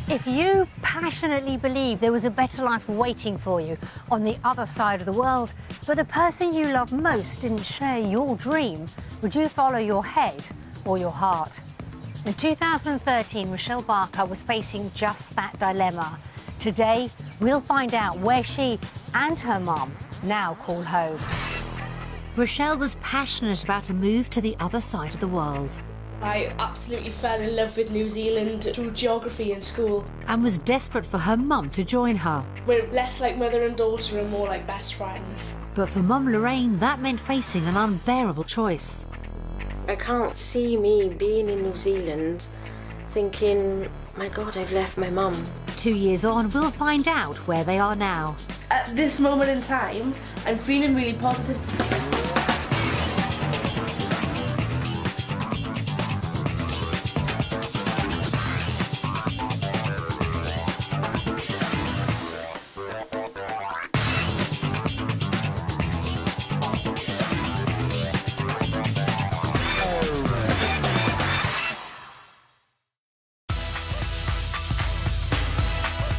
If you passionately believe there was a better life waiting for you on the other side of the world, but the person you love most didn't share your dream, would you follow your head or your heart? In 2013, Rochelle Barker was facing just that dilemma. Today, we'll find out where she and her mum now call home. Rochelle was passionate about a move to the other side of the world. I absolutely fell in love with New Zealand through geography in school. And was desperate for her mum to join her. We're less like mother and daughter and more like best friends. But for Mum Lorraine, that meant facing an unbearable choice. I can't see me being in New Zealand thinking, my God, I've left my mum. 2 years on, we'll find out where they are now. At this moment in time, I'm feeling really positive.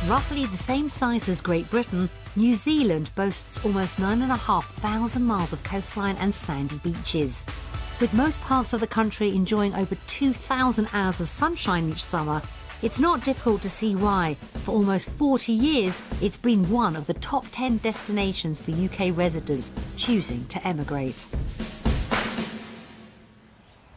Roughly the same size as Great Britain, New Zealand boasts almost 9,500 miles of coastline and sandy beaches. With most parts of the country enjoying over 2,000 hours of sunshine each summer, it's not difficult to see why, for almost 40 years, it's been one of the top 10 destinations for UK residents choosing to emigrate.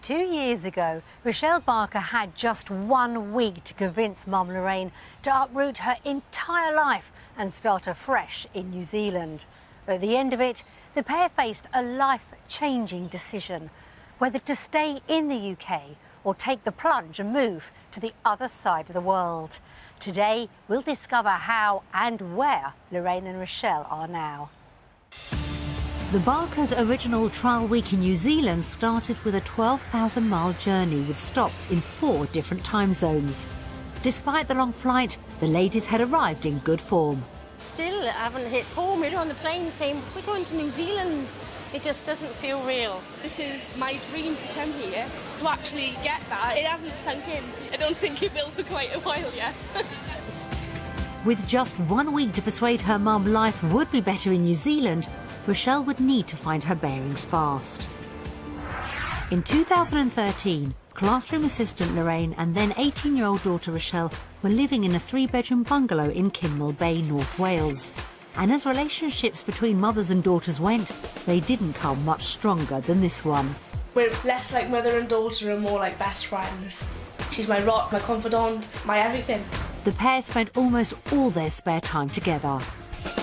2 years ago, Rochelle Barker had just 1 week to convince Mum Lorraine to uproot her entire life and start afresh in New Zealand. At the end of it, the pair faced a life-changing decision, whether to stay in the UK or take the plunge and move to the other side of the world. Today, we'll discover how and where Lorraine and Rochelle are now. The Barkers' original trial week in New Zealand started with a 12,000-mile journey with stops in 4 different time zones. Despite the long flight, the ladies had arrived in good form. Still haven't hit home. We're on the plane saying, we're going to New Zealand. It just doesn't feel real. This is my dream to come here. To actually get that, it hasn't sunk in. I don't think it will for quite a while yet. With just 1 week to persuade her mum life would be better in New Zealand, Rochelle would need to find her bearings fast. In 2013, classroom assistant Lorraine and then 18-year-old daughter Rochelle were living in a 3-bedroom bungalow in Kinmel Bay, North Wales. And as relationships between mothers and daughters went, they didn't come much stronger than this one. We're less like mother and daughter and more like best friends. She's my rock, my confidant, my everything. The pair spent almost all their spare time together.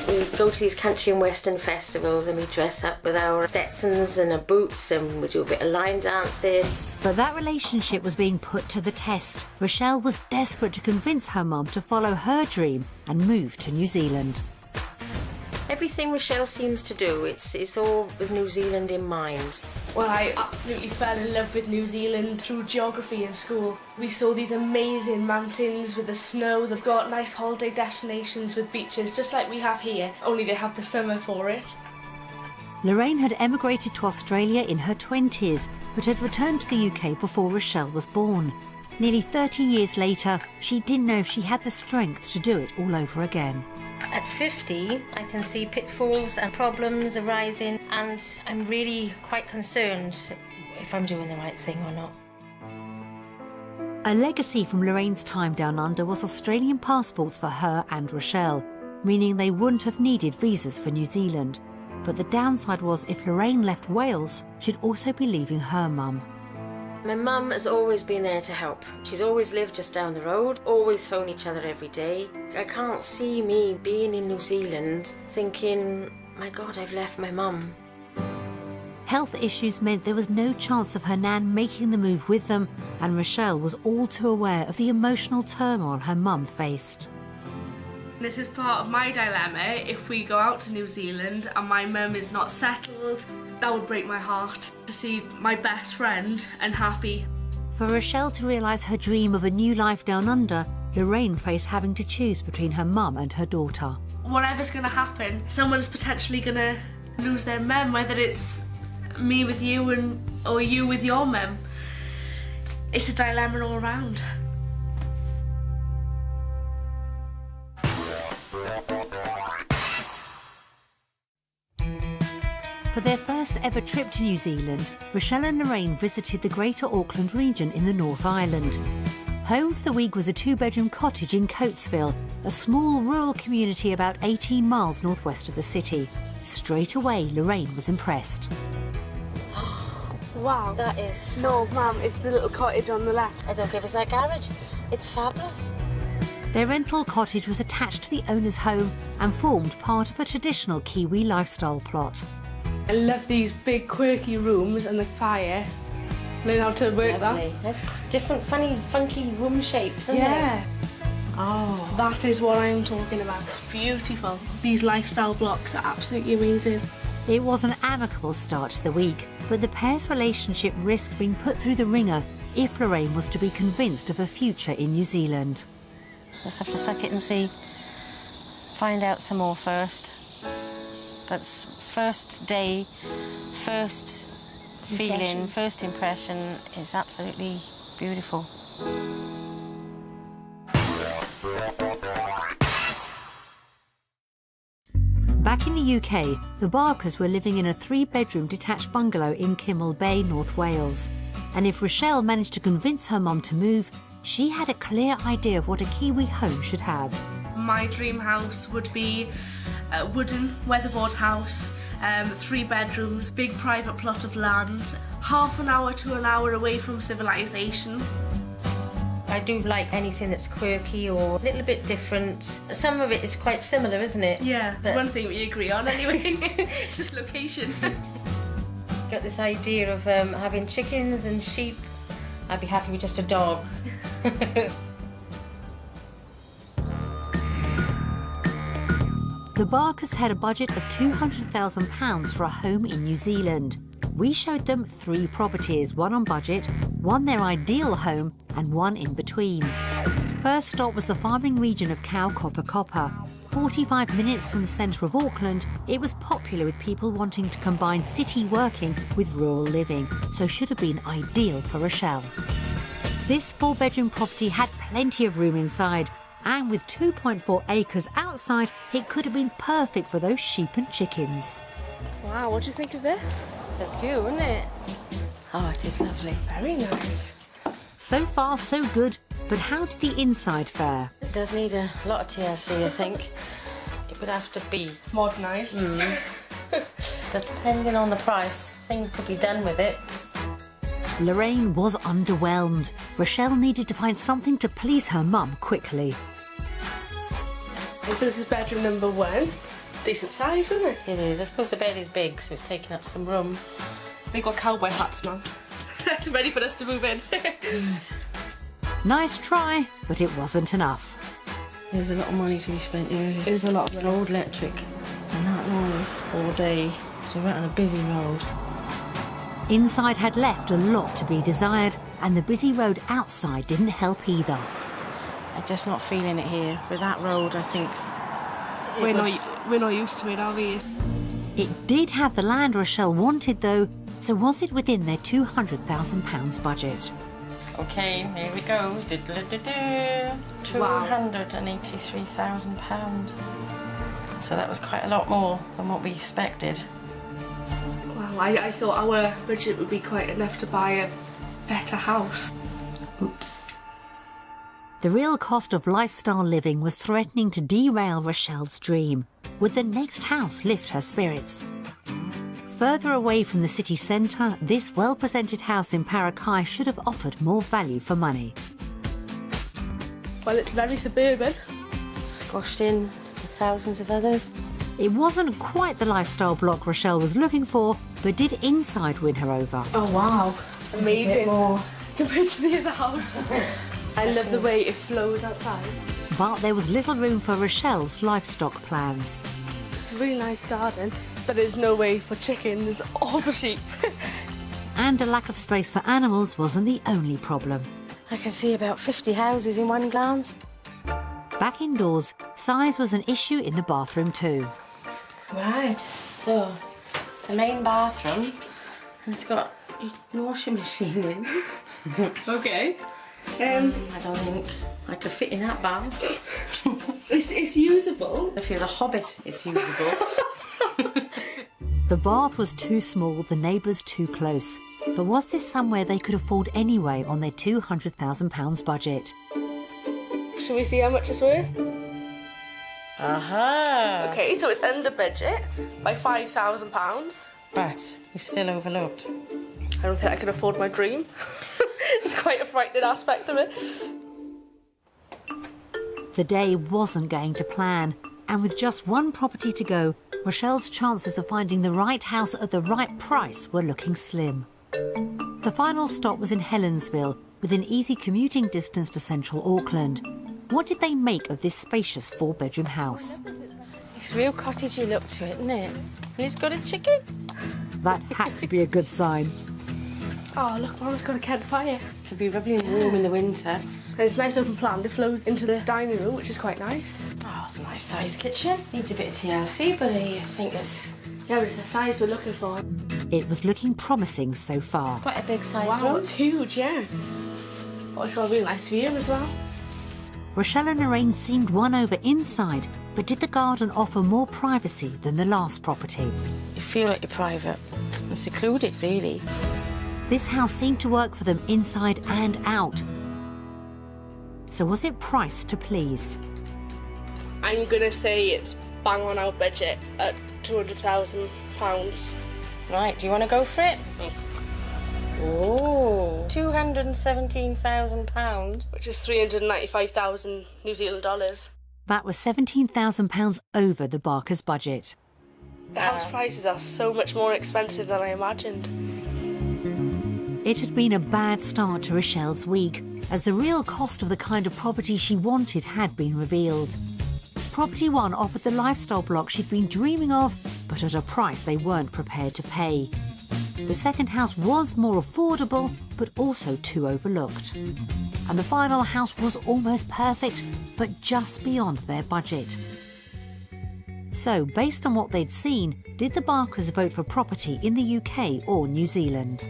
We go to these country and western festivals and we dress up with our Stetsons and our boots and we do a bit of line dancing. But that relationship was being put to the test. Rochelle was desperate to convince her mum to follow her dream and move to New Zealand. Everything Rochelle seems to do, it's all with New Zealand in mind. Well, I absolutely fell in love with New Zealand through geography in school. We saw these amazing mountains with the snow. They've got nice holiday destinations with beaches, just like we have here, only they have the summer for it. Lorraine had emigrated to Australia in her 20s, but had returned to the UK before Rochelle was born. Nearly 30 years later, she didn't know if she had the strength to do it all over again. At 50, I can see pitfalls and problems arising, and I'm really quite concerned if I'm doing the right thing or not. A legacy from Lorraine's time down under was Australian passports for her and Rochelle, meaning they wouldn't have needed visas for New Zealand. But the downside was if Lorraine left Wales, she'd also be leaving her mum. My mum has always been there to help. She's always lived just down the road, always phone each other every day. I can't see me being in New Zealand thinking, my God, I've left my mum. Health issues meant there was no chance of her nan making the move with them, and Rochelle was all too aware of the emotional turmoil her mum faced. This is part of my dilemma. If we go out to New Zealand and my mum is not settled, that would break my heart to see my best friend unhappy. For Rochelle to realise her dream of a new life down under, Lorraine faced having to choose between her mum and her daughter. Whatever's going to happen, someone's potentially going to lose their mum, whether it's me with you or you with your mum. It's a dilemma all around. For their first ever trip to New Zealand, Rochelle and Lorraine visited the Greater Auckland region in the North Island. Home for the week was a 2-bedroom cottage in Coatesville, a small rural community about 18 miles northwest of the city. Straight away, Lorraine was impressed. Wow. That is No, fantastic. Mum, it's the little cottage on the left. I don't give us that garage. It's fabulous. Their rental cottage was attached to the owner's home and formed part of a traditional Kiwi lifestyle plot. I love these big quirky rooms and the fire. Learn how to work Lovely. There's different funny, funky room shapes, isn't Yeah. Oh. That is what I'm talking about. Beautiful. These lifestyle blocks are absolutely amazing. It was an amicable start to the week, but the pair's relationship risked being put through the ringer if Lorraine was to be convinced of a future in New Zealand. Just have to suck it and see. Find out some more first. But first day, first feeling, first impression is absolutely beautiful. Back in the UK, the Barkers were living in a 3-bedroom detached bungalow in Kimmel Bay, North Wales. And if Rochelle managed to convince her mum to move, she had a clear idea of what a Kiwi home should have. My dream house would be a wooden weatherboard house, 3 bedrooms, big private plot of land, half an hour to an hour away from civilization. I do like anything that's quirky or a little bit different. Some of it is quite similar, isn't it? Yeah, But there's one thing we agree on anyway. It's just location. got this idea of having chickens and sheep. I'd be happy with just a dog. The Barkers had a budget of £200,000 for a home in New Zealand. We showed them 3 properties, one on budget, one their ideal home, and one in between. First stop was the farming region of Kaukopakoppa. 45 minutes from the centre of Auckland, it was popular with people wanting to combine city working with rural living, so should have been ideal for Rochelle. This 4-bedroom property had plenty of room inside, and with 2.4 acres outside, it could have been perfect for those sheep and chickens. Wow, what do you think of this? It's a view, isn't it? Oh, it is lovely. Very nice. So far, so good, but how did the inside fare? It does need a lot of TLC, I think. It would have to be, Modernised. but depending on the price, things could be done with it. Lorraine was underwhelmed. Rochelle needed to find something to please her mum quickly. So this is bedroom number 1. Decent size, isn't it? It is. I suppose the bed is big, so it's taking up some room. They got cowboy hats, Mum. Ready for us to move in. Nice try, but it wasn't enough. There's a lot of money to be spent here. It is a lot. It's old electric. And that noise all day. So we're out on a busy road. Inside had left a lot to be desired, and the busy road outside didn't help either. I'm just not feeling it here. With that road, I think We're not used to it, are we? It did have the land Rochelle wanted, though, so was it within their £200,000 budget? Okay, here we go. £283,000. So that was quite a lot more than what we expected. Wow, I thought our budget would be quite enough to buy a better house. Oops. The real cost of lifestyle living was threatening to derail Rochelle's dream. Would the next house lift her spirits? Further away from the city centre, this well-presented house in Parakai should have offered more value for money. Well, it's very suburban. Squashed in with thousands of others. It wasn't quite the lifestyle block Rochelle was looking for, but did inside win her over. Oh, wow. Amazing. More. Compared to the other house. I love the way it flows outside. But there was little room for Rochelle's livestock plans. It's a really nice garden, but there's no way for chickens or for sheep. And a lack of space for animals wasn't the only problem. I can see about 50 houses in one glance. Back indoors, size was an issue in the bathroom too. Right, so it's a main bathroom and it's got a washing machine in. Okay. I don't think I could fit in that bath. It's usable. If you're the Hobbit, it's usable. The bath was too small, the neighbours too close. But was this somewhere they could afford anyway on their £200,000 budget? Shall we see how much it's worth? Aha! Okay, so it's under budget by £5,000. But you're still overlooked. I don't think I can afford my dream. It's quite a frightening aspect of it. The day wasn't going to plan, and with just one property to go, Rochelle's chances of finding the right house at the right price were looking slim. The final stop was in Helensville, within easy commuting distance to central Auckland. What did they make of this spacious 4-bedroom house? It's real cottagey look to it, isn't it? And it's got a chicken. That had to be a good sign. Oh, look, Mama's got a campfire. It'll be lovely and warm in the winter. And it's nice open plan. It flows into the dining room, which is quite nice. Oh, it's a nice sized kitchen. Needs a bit of TLC, but I think it's... Yeah, but it's the size we're looking for. It was looking promising so far. Quite a big size Wow, room. it's huge, yeah. Oh, it's got a really nice view as well. Rochelle and Lorraine seemed won over inside, but did the garden offer more privacy than the last property? You feel like you're private and secluded, really. This house seemed to work for them inside and out. So was it priced to please? I'm gonna say it's bang on our budget at £200,000. Right, do you want to go for it? Oh, £217,000. Which is 395,000 New Zealand dollars. That was £17,000 over the Barker's budget. The house prices are so much more expensive than I imagined. It had been a bad start to Rochelle's week, as the real cost of the kind of property she wanted had been revealed. Property One offered the lifestyle block she'd been dreaming of, but at a price they weren't prepared to pay. The second house was more affordable, but also too overlooked. And the final house was almost perfect, but just beyond their budget. So, based on what they'd seen, did the Barkers vote for property in the UK or New Zealand?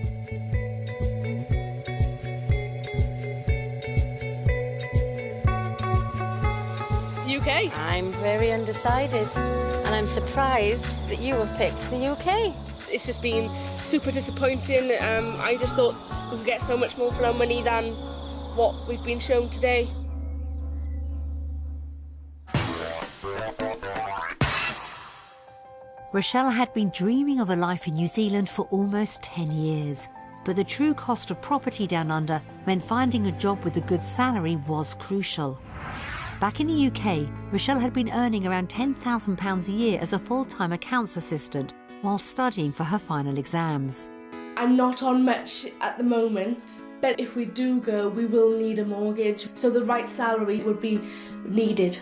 UK? I'm very undecided, and I'm surprised that you have picked the UK. It's just been super disappointing. I just thought we could get so much more for our money than what we've been shown today. Rochelle had been dreaming of a life in New Zealand for almost 10 years. But the true cost of property down under meant finding a job with a good salary was crucial. Back in the UK, Rochelle had been earning around £10,000 a year as a full-time accounts assistant while studying for her final exams. I'm not on much at the moment, but if we do go, we will need a mortgage, so the right salary would be needed.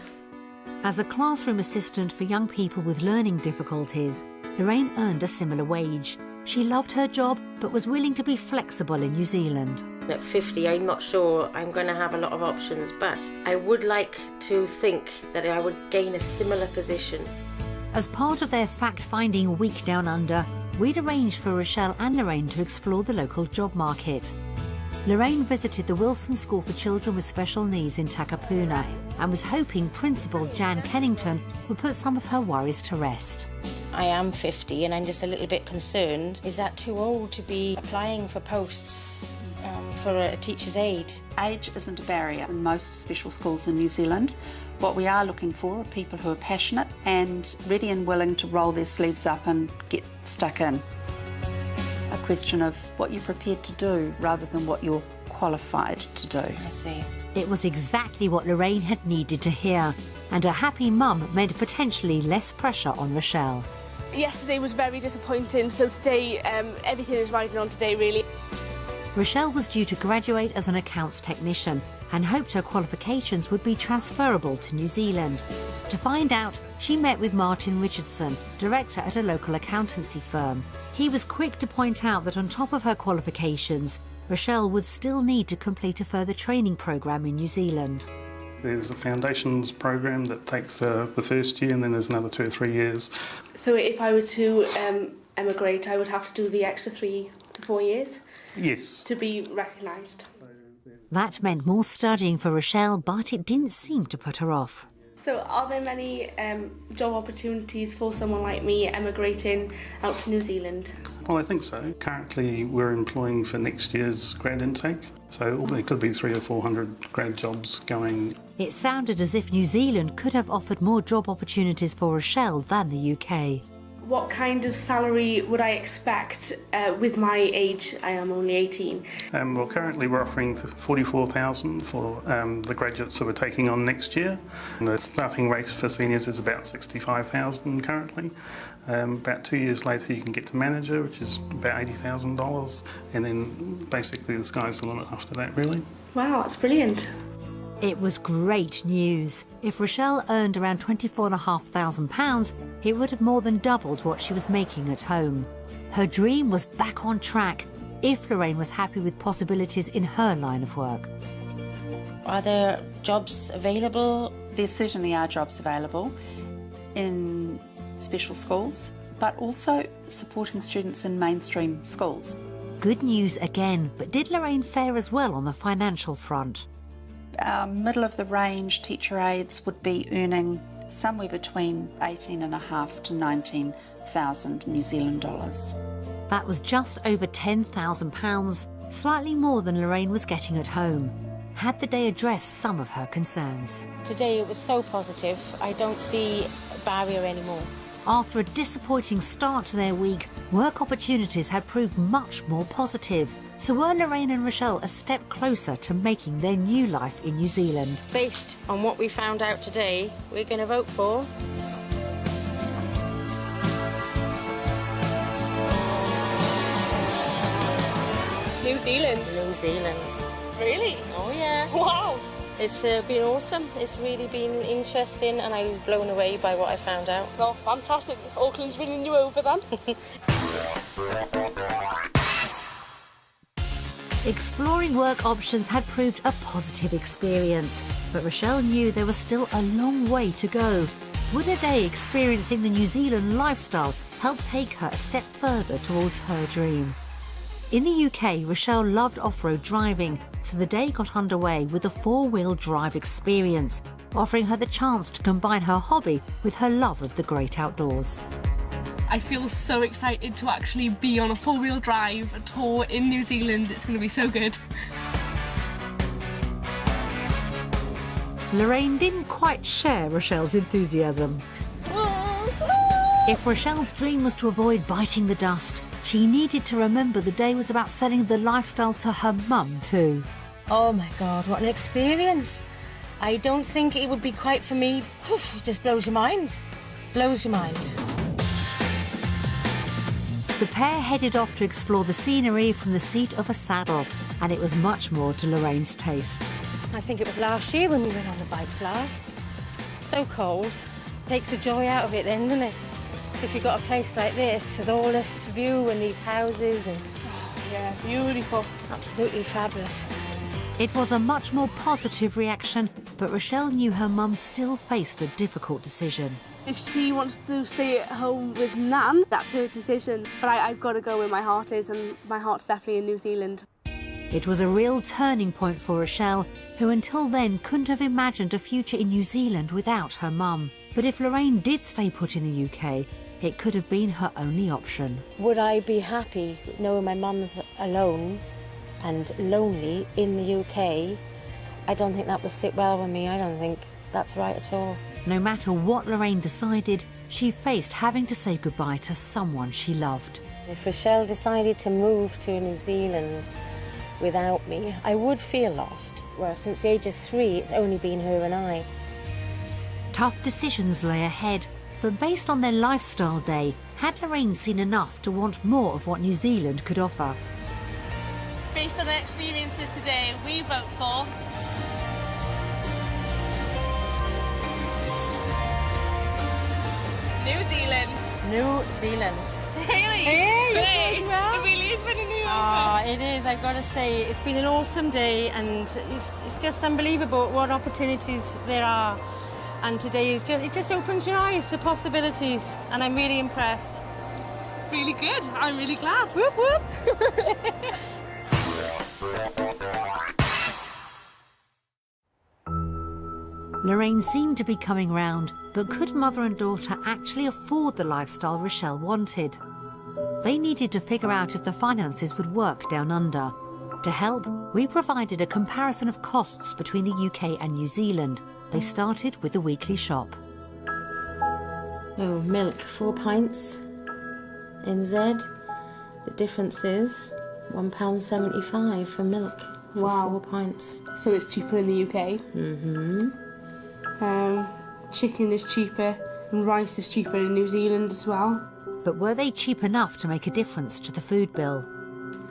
As a classroom assistant for young people with learning difficulties, Lorraine earned a similar wage. She loved her job, but was willing to be flexible in New Zealand. At 50, I'm not sure I'm going to have a lot of options, but I would like to think that I would gain a similar position. As part of their fact-finding week down under, we'd arranged for Rochelle and Lorraine to explore the local job market. Lorraine visited the Wilson School for Children with Special Needs in Takapuna and was hoping Principal Jan Kennington would put some of her worries to rest. I am 50 and I'm just a little bit concerned. Is that too old to be applying for posts for a teacher's aide? Age isn't a barrier in most special schools in New Zealand. What we are looking for are people who are passionate and ready and willing to roll their sleeves up and get stuck in. A question of what you're prepared to do rather than what you're qualified to do. I see. It was exactly what Lorraine had needed to hear, and a happy mum meant potentially less pressure on Rochelle. Yesterday was very disappointing, so today everything is riding on today, really. Rochelle was due to graduate as an accounts technician and hoped her qualifications would be transferable to New Zealand. To find out, she met with Martin Richardson, director at a local accountancy firm. He was quick to point out that on top of her qualifications, Rochelle would still need to complete a further training programme in New Zealand. There's a foundations program that takes the first year, and then there's another 2 or 3 years. So if I were to emigrate, I would have to do the extra 3 to 4 years? Yes. To be recognised. That meant more studying for Rochelle, but it didn't seem to put her off. So are there many job opportunities for someone like me emigrating out to New Zealand? Well, I think so. Currently, we're employing for next year's grad intake, so there could be 300 or 400 grad jobs going. It sounded as if New Zealand could have offered more job opportunities for Rochelle than the UK. What kind of salary would I expect with my age? I am only 18. Well, currently we're offering 44,000 for the graduates that we're taking on next year. And the starting rate for seniors is about 65,000 currently. About 2 years later you can get to manager, which is about $80,000, and then basically the sky's the limit after that, really. Wow, that's brilliant. It was great news. If Rochelle earned around £24,500, it would have more than doubled what she was making at home. Her dream was back on track if Lorraine was happy with possibilities in her line of work. Are there jobs available? There certainly are jobs available in special schools, but also supporting students in mainstream schools. Good news again, but did Lorraine fare as well on the financial front? Our middle of the range teacher aides would be earning somewhere between 18,500 to 19,000 New Zealand dollars. That was just over £10,000, slightly more than Lorraine was getting at home. Had the day addressed some of her concerns? Today it was so positive. I don't see a barrier anymore. After a disappointing start to their week, work opportunities had proved much more positive. So were Lorraine and Rochelle a step closer to making their new life in New Zealand? Based on what we found out today, we're going to vote for New Zealand? New Zealand. Really? Oh yeah. Wow. It's been awesome. It's really been interesting, and I was blown away by what I found out. Oh, fantastic. Auckland's winning you over then. Exploring work options had proved a positive experience, but Rochelle knew there was still a long way to go. Would a day experiencing the New Zealand lifestyle help take her a step further towards her dream? In the UK, Rochelle loved off-road driving, so the day got underway with a four-wheel drive experience, offering her the chance to combine her hobby with her love of the great outdoors. I feel so excited to actually be on a four-wheel drive tour in New Zealand. It's going to be so good. Lorraine didn't quite share Rochelle's enthusiasm. If Rochelle's dream was to avoid biting the dust, she needed to remember the day was about selling the lifestyle to her mum too. Oh my God, what an experience. I don't think it would be quite for me. It just blows your mind. Blows your mind. The pair headed off to explore the scenery from the seat of a saddle, and it was much more to Lorraine's taste. I think it was last year when we went on the bikes last. So cold. Takes the joy out of it then, doesn't it? So if you've got a place like this with all this view and these houses and... Yeah, beautiful. Absolutely fabulous. It was a much more positive reaction, but Rochelle knew her mum still faced a difficult decision. If she wants to stay at home with Nan, that's her decision. But I've got to go where my heart is, and my heart's definitely in New Zealand. It was a real turning point for Rochelle, who until then couldn't have imagined a future in New Zealand without her mum. But if Lorraine did stay put in the UK, it could have been her only option. Would I be happy knowing my mum's alone and lonely in the UK? I don't think that would sit well with me. I don't think that's right at all. No matter what Lorraine decided, she faced having to say goodbye to someone she loved. If Rochelle decided to move to New Zealand without me, I would feel lost. Well, since the age of 3, it's only been her and I. Tough decisions lay ahead, but based on their lifestyle day, had Lorraine seen enough to want more of what New Zealand could offer? Based on our experiences today, we vote for New Zealand. New Zealand. Really? Hey, you well? It really is winning you over. Ah, it is, I've got to say. It's been an awesome day, and it's just unbelievable what opportunities there are. And today is it just opens your eyes to possibilities, and I'm really impressed. Really good. I'm really glad. Whoop whoop. Lorraine seemed to be coming round, but could mother and daughter actually afford the lifestyle Rochelle wanted? They needed to figure out if the finances would work down under. To help, we provided a comparison of costs between the UK and New Zealand. They started with the weekly shop. Oh, milk, 4 pints. NZ, the difference is £1.75 for milk for Wow. 4 pints. So it's cheaper in the UK. Chicken is cheaper and rice is cheaper in New Zealand as well. But were they cheap enough to make a difference to the food bill?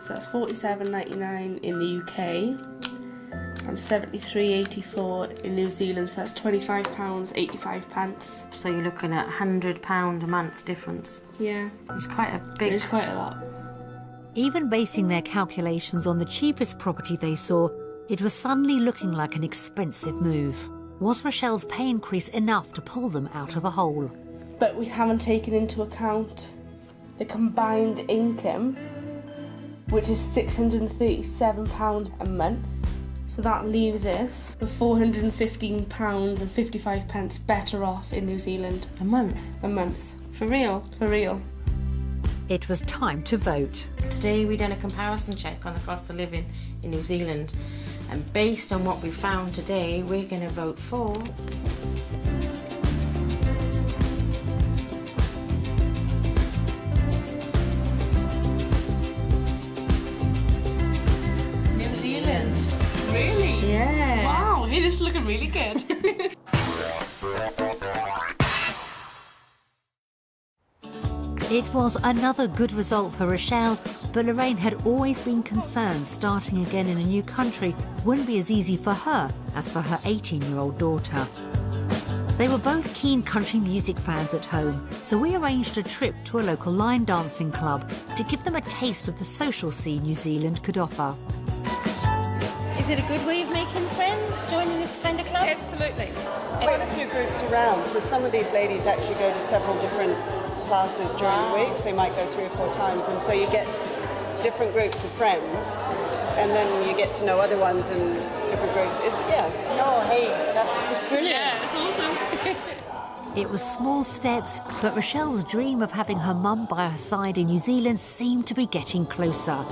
So that's £47.99 in the UK and £73.84 in New Zealand, so that's £25.85. So you're looking at £100 a month difference. Yeah, It's quite a big... it's quite a lot. Even basing their calculations on the cheapest property they saw, it was suddenly looking like an expensive move. Was Rochelle's pay increase enough to pull them out of a hole? But we haven't taken into account the combined income, which is £637 a month. So that leaves us with £415.55 better off in New Zealand A month? a month. For real? For real. It was time to vote. Today we done a comparison check on the cost of living in New Zealand, and based on what we found today, we're going to vote for New Zealand? Really? Yeah. Wow, hey, this is looking really good. It was another good result for Rochelle, but Lorraine had always been concerned starting again in a new country wouldn't be as easy for her as for her 18-year-old daughter. They were both keen country music fans at home, so we arranged a trip to a local line dancing club to give them a taste of the social scene New Zealand could offer. Is it a good way of making friends, joining this kind of club? Absolutely. Quite a few groups around, so some of these ladies actually go to several different classes during the weeks. They might go 3 or 4 times, and so you get different groups of friends, and then you get to know other ones in different groups. No, hey, that's brilliant. Yeah, it's awesome. It was small steps, but Rochelle's dream of having her mum by her side in New Zealand seemed to be getting closer.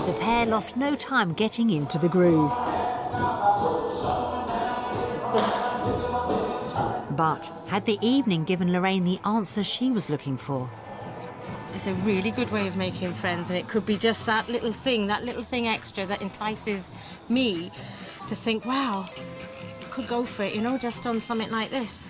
The pair lost no time getting into the groove. But had the evening given Lorraine the answer she was looking for? It's a really good way of making friends, and it could be just that little thing extra that entices me to think, wow, could go for it, you know, just on something like this.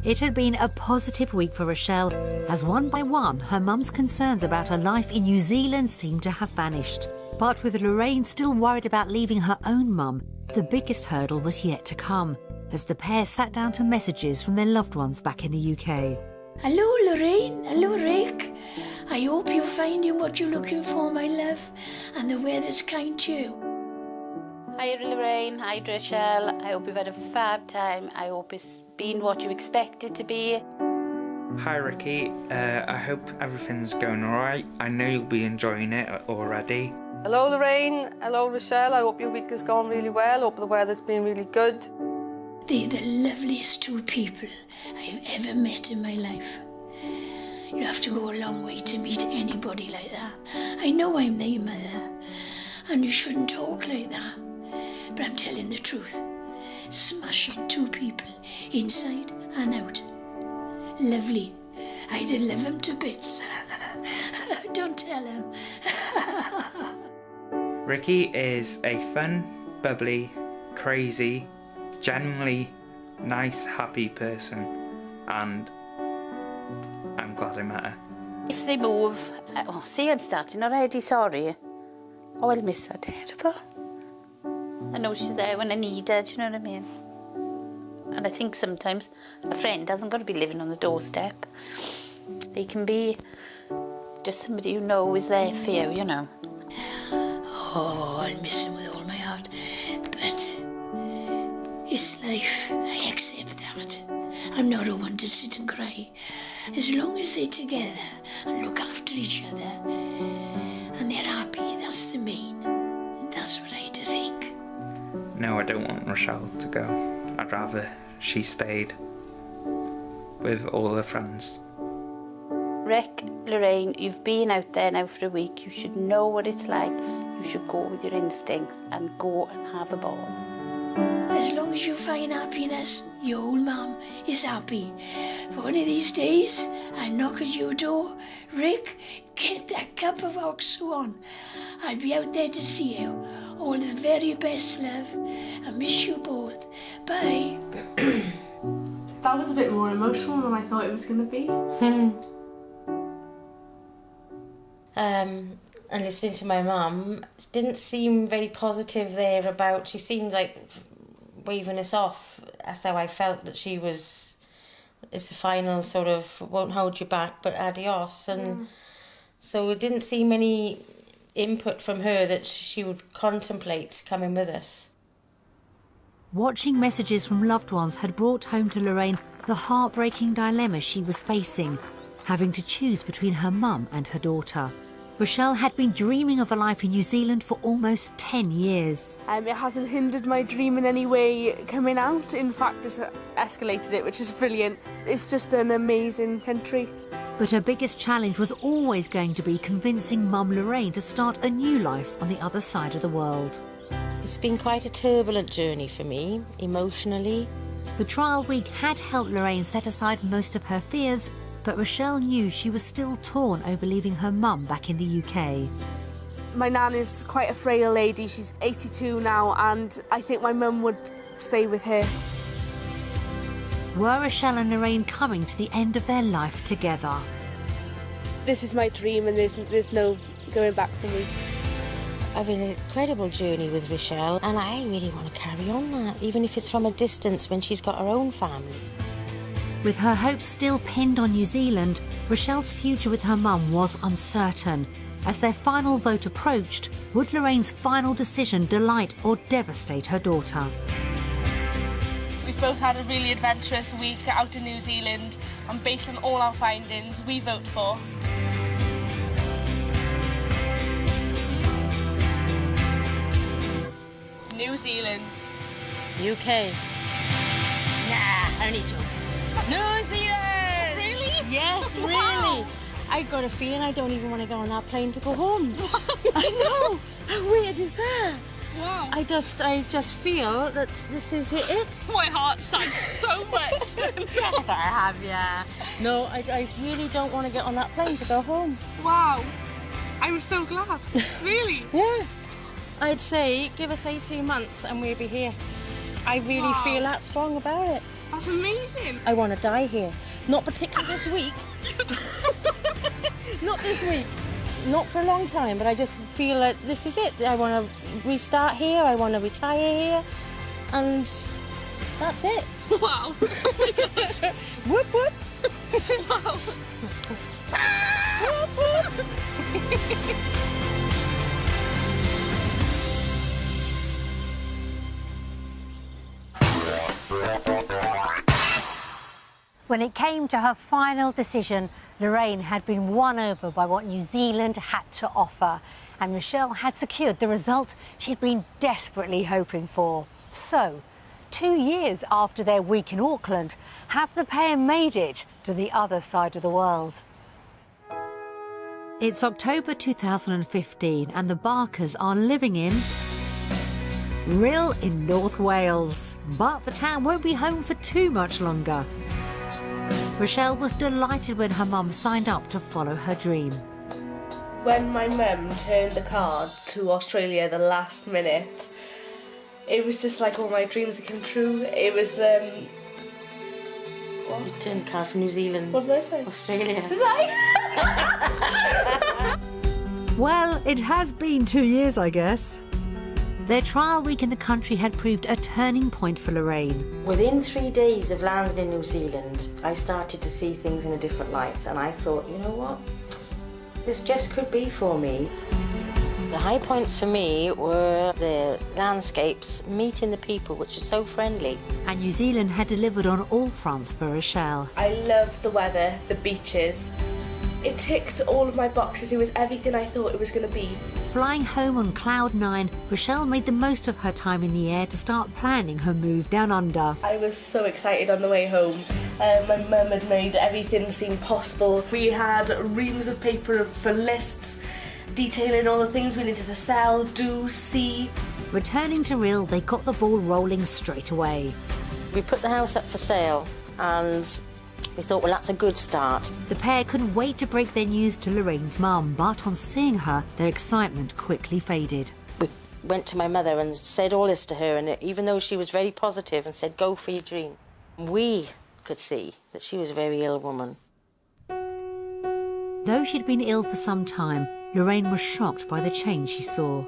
It had been a positive week for Rochelle, as one by one her mum's concerns about her life in New Zealand seemed to have vanished. But with Lorraine still worried about leaving her own mum, the biggest hurdle was yet to come, as the pair sat down to messages from their loved ones back in the UK. Hello, Lorraine. Hello, Rick. I hope you're finding what you're looking for, my love, and the weather's kind to you. Hi Lorraine, hi Rochelle. I hope you've had a fab time. I hope it's been what you expect it to be. Hi Ricky, I hope everything's going alright. I know you'll be enjoying it already. Hello Lorraine, hello Rochelle. I hope your week has gone really well. Hope the weather's been really good. They're the loveliest 2 people I've ever met in my life. You have to go a long way to meet anybody like that. I know I'm their mother, and you shouldn't talk like that. But I'm telling the truth. Smashing 2 people, inside and out. Lovely. I'd love them to bits. Don't tell him. Ricky is a fun, bubbly, crazy, genuinely nice, happy person, and I'm glad I met her. If they move... Oh, see, I'm starting already, sorry. Oh, I'll miss her terrible. I know she's there when I need her, do you know what I mean? And I think sometimes a friend hasn't got to be living on the doorstep. They can be just somebody you know is there for you, you know. Oh, I'll miss him with all my heart. But it's life. I accept that. I'm not a one to sit and cry. as long as they're together and look after each other and they're happy, that's the main. That's what I do think. No, I don't want Rochelle to go. I'd rather she stayed with all her friends. Rick, Lorraine, you've been out there now for a week. You should know what it's like. You should go with your instincts and go and have a ball. As long as you find happiness, your old mum is happy. But one of these days, I'll knock at your door. Rick, get that cup of OXO on. I'll be out there to see you. All the very best, love. I miss you both. Bye. That was a bit more emotional than I thought it was going to be. And listening to my mum, it didn't seem very positive there about, she seemed like waving us off. That's how I felt, that she was, it's the final sort of, won't hold you back, but adios. And so it didn't seem any input from her that she would contemplate coming with us. Watching messages from loved ones had brought home to Lorraine the heartbreaking dilemma she was facing, having to choose between her mum and her daughter. Rochelle had been dreaming of a life in New Zealand for almost 10 years. It hasn't hindered my dream in any way coming out. In fact, it's escalated it, which is brilliant. It's just an amazing country. But her biggest challenge was always going to be convincing Mum Lorraine to start a new life on the other side of the world. It's been quite a turbulent journey for me, emotionally. The trial week had helped Lorraine set aside most of her fears, but Rochelle knew she was still torn over leaving her mum back in the UK. My nan is quite a frail lady. She's 82 now, and I think my mum would stay with her. Were Rochelle and Lorraine coming to the end of their life together? This is my dream, and there's no going back for me. I've had an incredible journey with Rochelle, and I really want to carry on that, even if it's from a distance when she's got her own family. With her hopes still pinned on New Zealand, Rochelle's future with her mum was uncertain. As their final vote approached, would Lorraine's final decision delight or devastate her daughter? We've both had a really adventurous week out in New Zealand, and based on all our findings, we vote for New Zealand. UK. Nah, only joking. New Zealand! Really? Yes, really. Wow. I got a feeling I don't even want to go on that plane to go home. I know. How weird is that? Wow. I just feel that this is it. My heart sank so much. I have, yeah. No, I really don't want to get on that plane to go home. Wow. I was so glad. Really? Yeah. I'd say give us 18 months and we'll be here. I really feel that strong about it. That's amazing. I want to die here. Not particularly this week. Not this week. Not for a long time, but I just feel like this is it. I want to restart here, I want to retire here, and that's it. Wow. Oh my gosh. Whoop, whoop. Wow. Whoop, whoop. When it came to her final decision, Lorraine had been won over by what New Zealand had to offer, and Rochelle had secured the result she'd been desperately hoping for. So, 2 years after their week in Auckland, have the pair made it to the other side of the world? It's October 2015 and the Barkers are living in Rhyl in North Wales. But the town won't be home for too much longer. Rochelle was delighted when her mum signed up to follow her dream. When my mum turned the card to Australia the last minute, it was just like all my dreams had come true. It was, what? You turned the card from New Zealand. What did I say? Australia. Did I? Well, it has been 2 years, I guess. Their trial week in the country had proved a turning point for Lorraine. Within 3 days of landing in New Zealand, I started to see things in a different light, and I thought, you know what? This just could be for me. The high points for me were the landscapes, meeting the people, which are so friendly. And New Zealand had delivered on all fronts for Rochelle. I loved the weather, the beaches. It ticked all of my boxes. It was everything I thought it was going to be. Flying home on cloud 9, Rochelle made the most of her time in the air to start planning her move down under. I was so excited on the way home. My mum had made everything seem possible. We had reams of paper for lists, detailing all the things we needed to sell, do, see. Returning to Rhyl, they got the ball rolling straight away. We put the house up for sale and we thought, well, that's a good start. The pair couldn't wait to break their news to Lorraine's mum, but on seeing her, their excitement quickly faded. We went to my mother and said all this to her, and even though she was very positive and said, go for your dream, we could see that she was a very ill woman. Though she'd been ill for some time, Lorraine was shocked by the change she saw.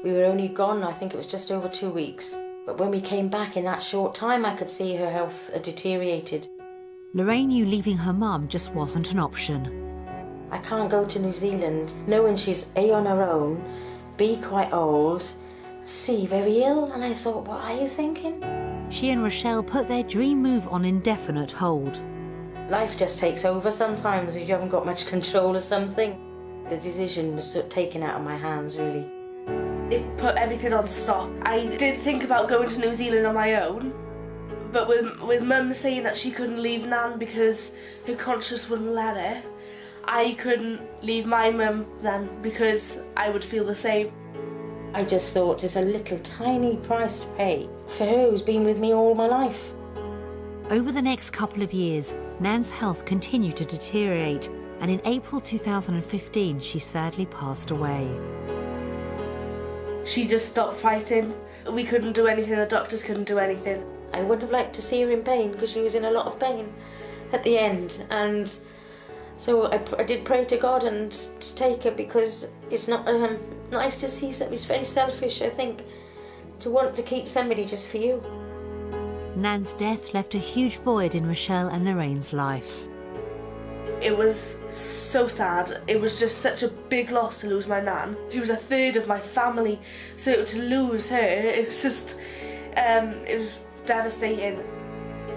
We were only gone, I think it was just over 2 weeks. But when we came back in that short time, I could see her health had deteriorated. Lorraine knew leaving her mum just wasn't an option. I can't go to New Zealand knowing she's A, on her own, B, quite old, C, very ill, and I thought, what are you thinking? She and Rochelle put their dream move on indefinite hold. Life just takes over sometimes if you haven't got much control of something. The decision was sort of taken out of my hands, really. It put everything on stop. I did think about going to New Zealand on my own, but with Mum saying that she couldn't leave Nan because her conscience wouldn't let her, I couldn't leave my mum then because I would feel the same. I just thought it's a little tiny price to pay for her who's been with me all my life. Over the next couple of years, Nan's health continued to deteriorate, and in April 2015, she sadly passed away. She just stopped fighting. We couldn't do anything, the doctors couldn't do anything. I would have liked to see her in pain because she was in a lot of pain at the end, and so I did pray to God and to take her, because it's not nice to see something. It's very selfish, I think, to want to keep somebody just for you. Nan's death left a huge void in Rochelle and Lorraine's life. It was so sad. It was just such a big loss to lose my Nan. She was a third of my family, so to lose her, it was just, it was devastating.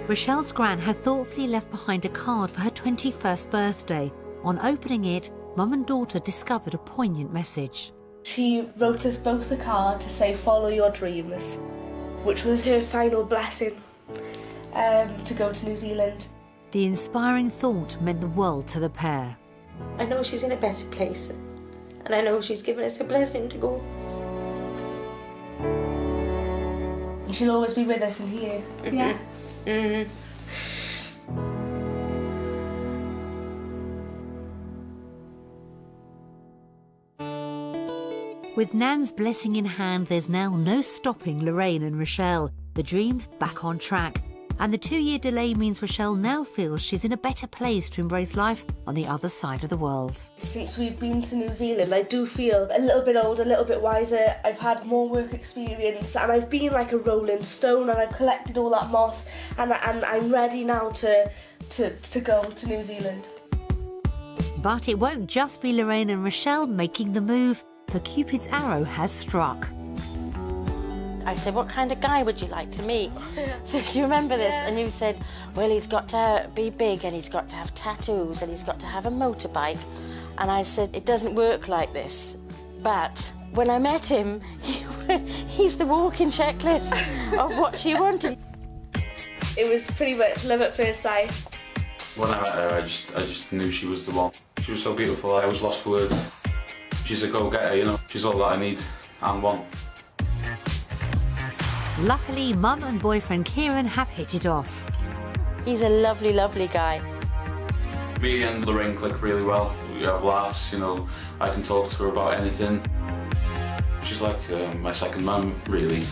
Rochelle's gran had thoughtfully left behind a card for her 21st birthday. On opening it, Mum and daughter discovered a poignant message. She wrote us both a card to say, follow your dreams, which was her final blessing to go to New Zealand. The inspiring thought meant the world to the pair. I know she's in a better place, and I know she's given us a blessing to go. She'll always be with us in here. Yeah. Mm-hmm. With Nan's blessing in hand, there's now no stopping Lorraine and Rochelle. The dream's back on track. And the 2-year delay means Rochelle now feels she's in a better place to embrace life on the other side of the world. Since we've been to New Zealand, I do feel a little bit older, a little bit wiser. I've had more work experience, and I've been like a rolling stone, and I've collected all that moss, and I'm ready now to go to New Zealand. But it won't just be Lorraine and Rochelle making the move, for Cupid's arrow has struck. I said, what kind of guy would you like to meet? So do you remember this? And you said, well, he's got to be big, and he's got to have tattoos, and he's got to have a motorbike. And I said, it doesn't work like this. But when I met him, he's the walking checklist of what she wanted. It was pretty much love at first sight. When I met her, I just knew she was the one. She was so beautiful, I was lost for words. She's a go-getter, you know. She's all that I need and want. Luckily, Mum and boyfriend Kieran have hit it off. He's a lovely, lovely guy. Me and Lorraine click really well. We have laughs, you know. I can talk to her about anything. She's like my second mum, really.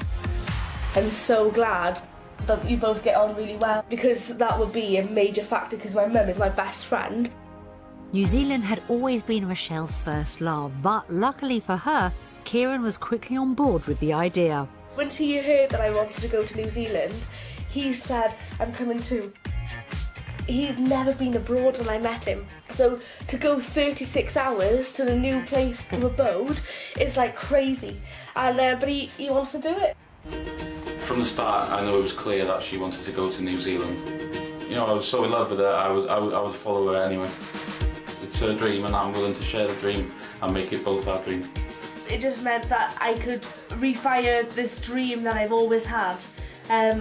I'm so glad that you both get on really well, because that would be a major factor, because my mum is my best friend. New Zealand had always been Rochelle's first love, but luckily for her, Kieran was quickly on board with the idea. Once he heard that I wanted to go to New Zealand, he said, I'm coming too. He'd never been abroad when I met him. So to go 36 hours to the new place to abode is like crazy. And but he wants to do it. From the start, I know it was clear that she wanted to go to New Zealand. You know, I was so in love with her, I would follow her anyway. It's her dream and I'm willing to share the dream and make it both our dream. It just meant that I could refire this dream that I've always had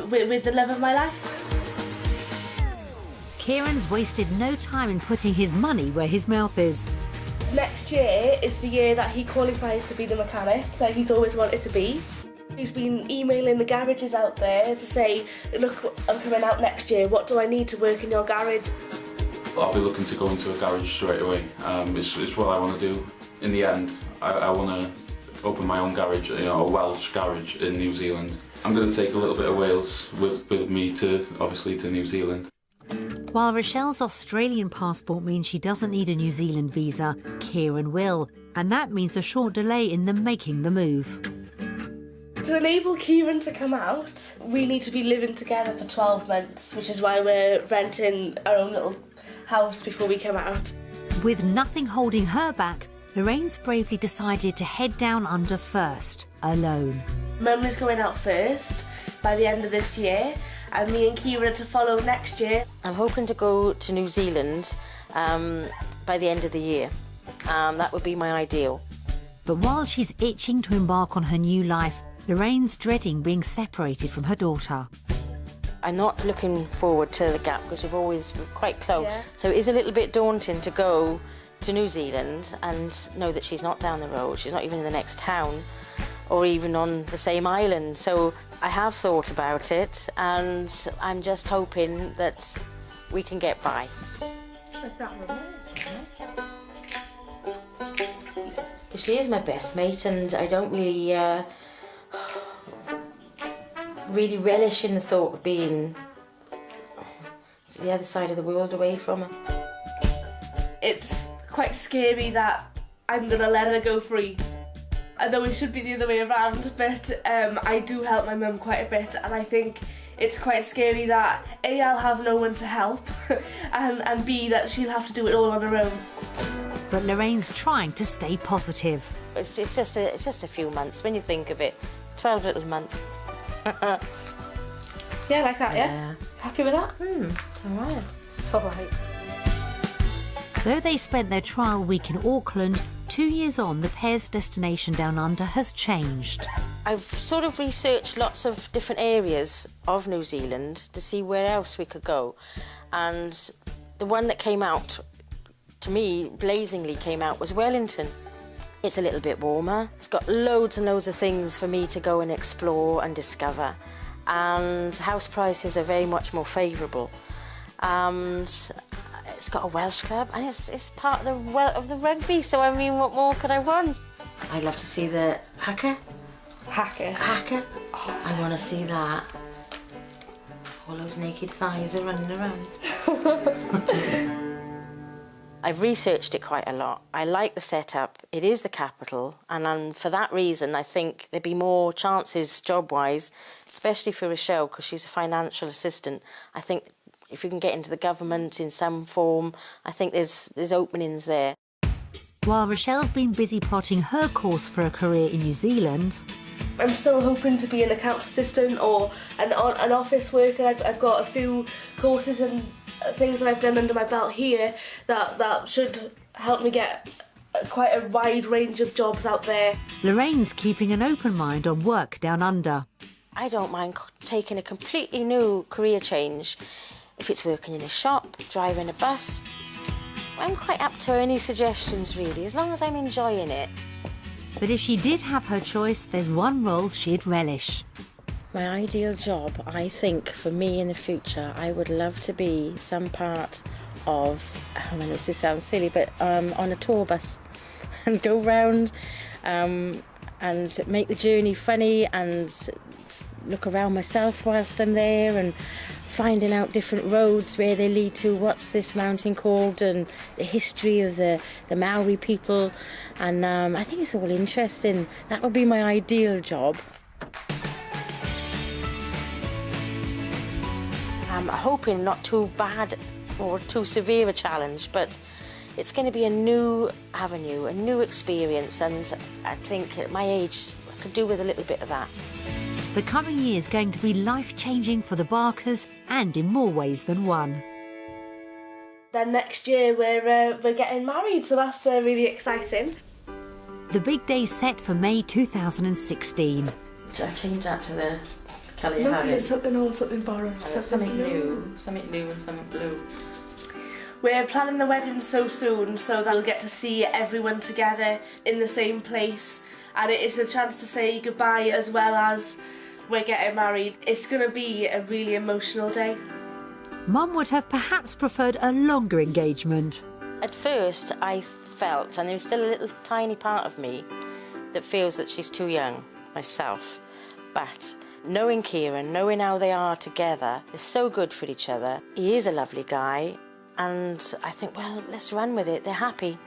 with the love of my life. Kieran's wasted no time in putting his money where his mouth is. Next year is the year that he qualifies to be the mechanic that he's always wanted to be. He's been emailing the garages out there to say, look, I'm coming out next year, what do I need to work in your garage? I'll be looking to go into a garage straight away. It's what I want to do. In the end, I want to open my own garage, you know, a Welsh garage in New Zealand. I'm going to take a little bit of Wales with me to, obviously, to New Zealand. While Rochelle's Australian passport means she doesn't need a New Zealand visa, Kieran will, and that means a short delay in them making the move. To enable Kieran to come out, we need to be living together for 12 months, which is why we're renting our own little house before we come out. With nothing holding her back, Lorraine's bravely decided to head down under first, alone. Mum is going out first by the end of this year, and me and Kieran to follow next year. I'm hoping to go to New Zealand by the end of the year. That would be my ideal. But while she's itching to embark on her new life, Lorraine's dreading being separated from her daughter. I'm not looking forward to the gap because we're quite close. Yeah. So it is a little bit daunting to go to New Zealand and know that she's not down the road, she's not even in the next town or even on the same island. So I have thought about it and I'm just hoping that we can get by. She is my best mate and I don't really really relish in the thought of being the other side of the world away from her. It's quite scary that I'm gonna let her go free. I know it should be the other way around, but I do help my mum quite a bit, and I think it's quite scary that A, I'll have no one to help, and B, that she'll have to do it all on her own. But Lorraine's trying to stay positive. It's just a few months when you think of it. 12 little months. Yeah, like that, yeah? Happy with that? It's all right. It's all right. Though they spent their trial week in Auckland, 2 years on, the pair's destination down under has changed. I've sort of researched lots of different areas of New Zealand to see where else we could go. And the one that came out, to me, blazingly came out, was Wellington. It's a little bit warmer. It's got loads and loads of things for me to go and explore and discover. And house prices are very much more favourable. It's got a Welsh club and it's part of the rugby, so I mean, what more could I want? I'd love to see the haka. Haka? Oh, I want to see that. All those naked thighs are running around. I've researched it quite a lot. I like the setup. It is the capital, and for that reason, I think there'd be more chances job-wise, especially for Rochelle, because she's a financial assistant. I think if you can get into the government in some form, I think there's openings there. While Rochelle's been busy plotting her course for a career in New Zealand, I'm still hoping to be an accounts assistant or an office worker. I've got a few courses and things that I've done under my belt here that should help me get quite a wide range of jobs out there. Lorraine's keeping an open mind on work down under. I don't mind taking a completely new career change. If it's working in a shop, driving a bus, I'm quite up to any suggestions really, as long as I'm enjoying it. But if she did have her choice, there's one role she'd relish. My ideal job, I think, for me in the future, I would love to be some part of, I know this sounds silly, but on a tour bus and go round and make the journey funny and look around myself whilst I'm there and finding out different roads, where they lead to, what's this mountain called, and the history of the Maori people. And I think it's all interesting. That would be my ideal job. I'm hoping not too bad or too severe a challenge, but it's going to be a new avenue, a new experience, and I think at my age I could do with a little bit of that. The coming year is going to be life-changing for the Barkers, and in more ways than one. Then next year we're getting married, so that's really exciting. The big day set for May 2016. Should I change that to the colour you Look, have? it's something old, something borrowed, Something new and something blue. We're planning the wedding so soon, so that we'll get to see everyone together in the same place, and it's a chance to say goodbye as well as we're getting married. It's going to be a really emotional day. Mum would have perhaps preferred a longer engagement. At first I felt, and there's still a little tiny part of me that feels that she's too young, myself, but knowing Kieran, knowing how they are together, is so good for each other. He is a lovely guy, and I think, well, let's run with it. They're happy.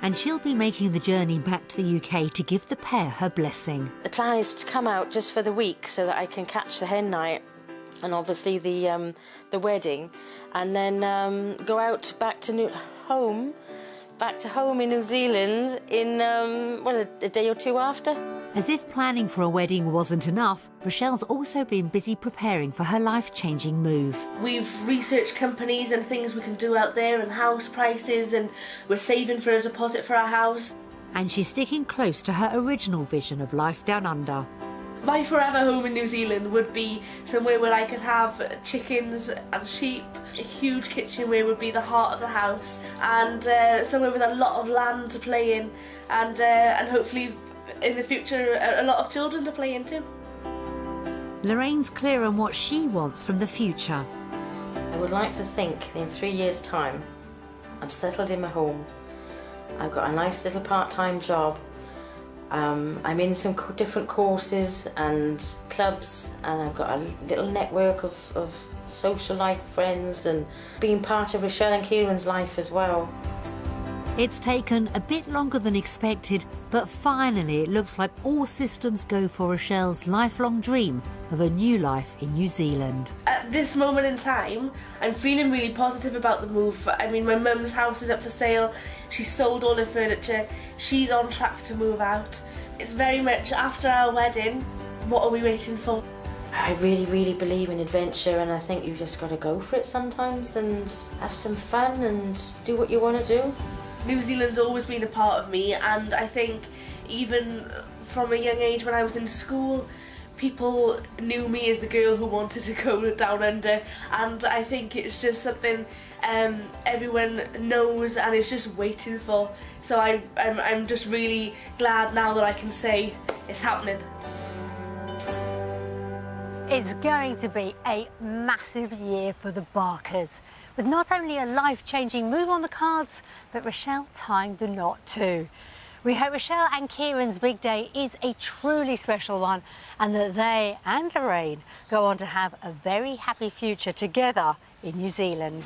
And she'll be making the journey back to the UK to give the pair her blessing. The plan is to come out just for the week so that I can catch the hen night and obviously the wedding, and then go out back to home in New Zealand in well, a day or two after. As if planning for a wedding wasn't enough, Rochelle's also been busy preparing for her life-changing move. We've researched companies and things we can do out there and house prices, and we're saving for a deposit for our house. And she's sticking close to her original vision of life down under. My forever home in New Zealand would be somewhere where I could have chickens and sheep, a huge kitchen where would be the heart of the house, and somewhere with a lot of land to play in, and hopefully in the future a lot of children to play into. Lorraine's clear on what she wants from the future. I would like to think in 3 years' time I'm settled in my home, I've got a nice little part-time job, I'm in some different courses and clubs, and I've got a little network of social life friends, and being part of Rochelle and Kieran's life as well. It's taken a bit longer than expected, but finally it looks like all systems go for Rochelle's lifelong dream of a new life in New Zealand. At this moment in time, I'm feeling really positive about the move. I mean, my mum's house is up for sale, she's sold all her furniture, she's on track to move out. It's very much after our wedding, what are we waiting for? I really, really believe in adventure, and I think you've just got to go for it sometimes and have some fun and do what you want to do. New Zealand's always been a part of me, and I think even from a young age when I was in school, people knew me as the girl who wanted to go down under, and I think it's just something everyone knows and is just waiting for. So I'm just really glad now that I can say it's happening. It's going to be a massive year for the Barkers, with not only a life-changing move on the cards, but Rochelle tying the knot too. We hope Rochelle and Kieran's big day is a truly special one, and that they and Lorraine go on to have a very happy future together in New Zealand.